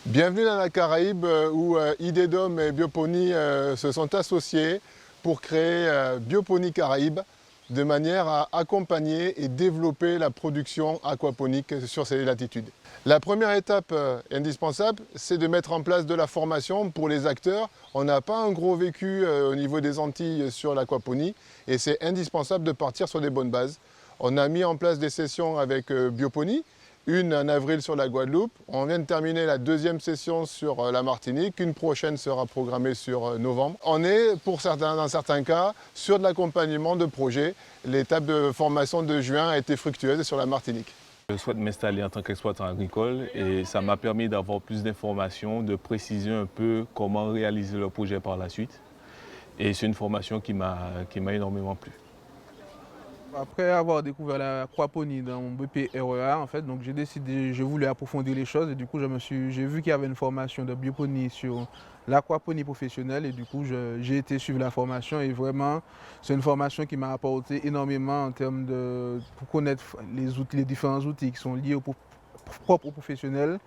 Bienvenue dans la Caraïbe où Idedom et Bioponie se sont associés pour créer Bioponie Caraïbe de manière à accompagner et développer la production aquaponique sur ces latitudes. La première étape indispensable, c'est de mettre en place de la formation pour les acteurs. On n'a pas un gros vécu au niveau des Antilles sur l'aquaponie et c'est indispensable de partir sur des bonnes bases. On a mis en place des sessions avec Bioponie, une en avril sur la Guadeloupe. On vient de terminer la deuxième session sur la Martinique. Une prochaine sera programmée sur novembre. On est, dans certains cas, sur de l'accompagnement de projets. L'étape de formation de juin a été fructueuse sur la Martinique. Je souhaite m'installer en tant qu'exploitant agricole et ça m'a permis d'avoir plus d'informations, de préciser un peu comment réaliser le projet par la suite. Et c'est une formation qui m'a énormément plu. Après avoir découvert l'aquaponie dans mon BPREA, en fait, donc j'ai décidé, je voulais approfondir les choses et du coup j'ai vu qu'il y avait une formation de bioponie sur l'aquaponie professionnelle et du coup j'ai été suivre la formation et vraiment c'est une formation qui m'a apporté énormément en termes pour connaître les différents outils qui sont liés propres aux professionnels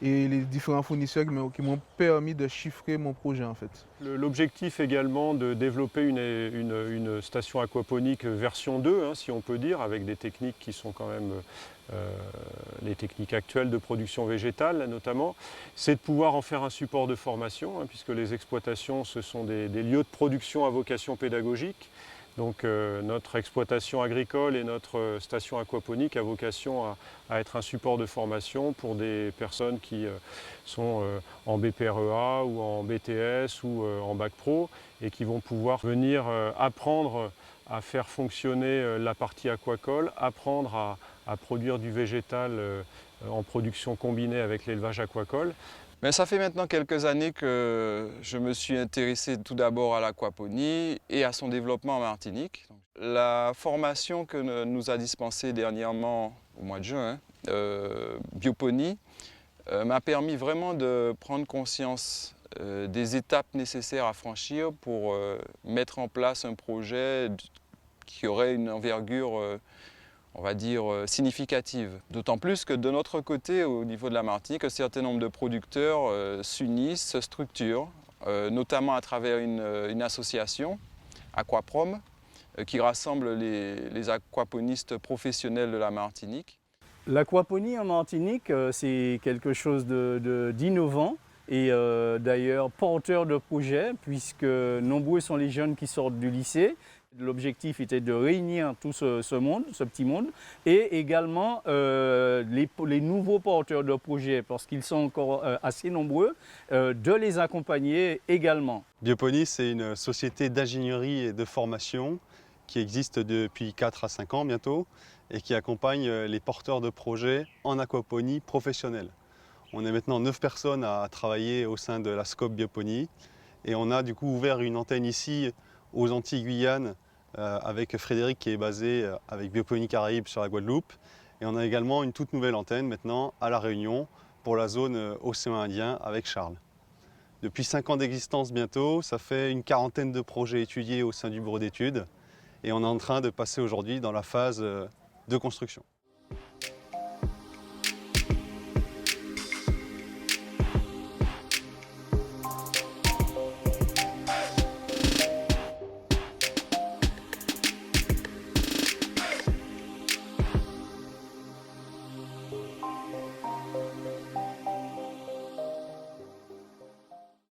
et les différents fournisseurs qui m'ont permis de chiffrer mon projet en fait. L'objectif également de développer une station aquaponique version 2, si on peut dire, avec des techniques qui sont quand même les techniques actuelles de production végétale notamment, c'est de pouvoir en faire un support de formation, puisque les exploitations ce sont des lieux de production à vocation pédagogique. Donc notre exploitation agricole et notre station aquaponique a vocation à être un support de formation pour des personnes qui sont en BPREA ou en BTS ou en Bac Pro et qui vont pouvoir venir apprendre à faire fonctionner la partie aquacole, apprendre à produire du végétal en production combinée avec l'élevage aquacole. Mais ça fait maintenant quelques années que je me suis intéressé tout d'abord à l'aquaponie et à son développement en Martinique. La formation que nous a dispensée dernièrement, au mois de juin, Bioponie, m'a permis vraiment de prendre conscience des étapes nécessaires à franchir pour mettre en place un projet qui aurait une envergure on va dire, significative. D'autant plus que de notre côté, au niveau de la Martinique, un certain nombre de producteurs s'unissent, se structurent, notamment à travers une association, Aquaprom, qui rassemble les aquaponistes professionnels de la Martinique. L'aquaponie en Martinique, c'est quelque chose d'innovant et d'ailleurs porteur de projet, puisque nombreux sont les jeunes qui sortent du lycée. L'objectif était de réunir tout ce monde, ce petit monde, et également les nouveaux porteurs de projets, parce qu'ils sont encore assez nombreux, de les accompagner également. Bioponie, c'est une société d'ingénierie et de formation qui existe depuis 4 à 5 ans bientôt et qui accompagne les porteurs de projets en aquaponie professionnelle. On est maintenant 9 personnes à travailler au sein de la Scope Bioponie et on a du coup ouvert une antenne ici aux Antilles-Guyane avec Frédéric qui est basé avec Bioponie Caraïbe sur la Guadeloupe. Et on a également une toute nouvelle antenne maintenant à La Réunion pour la zone océan Indien avec Charles. Depuis 5 ans d'existence bientôt, ça fait une quarantaine de projets étudiés au sein du bureau d'études et on est en train de passer aujourd'hui dans la phase de construction.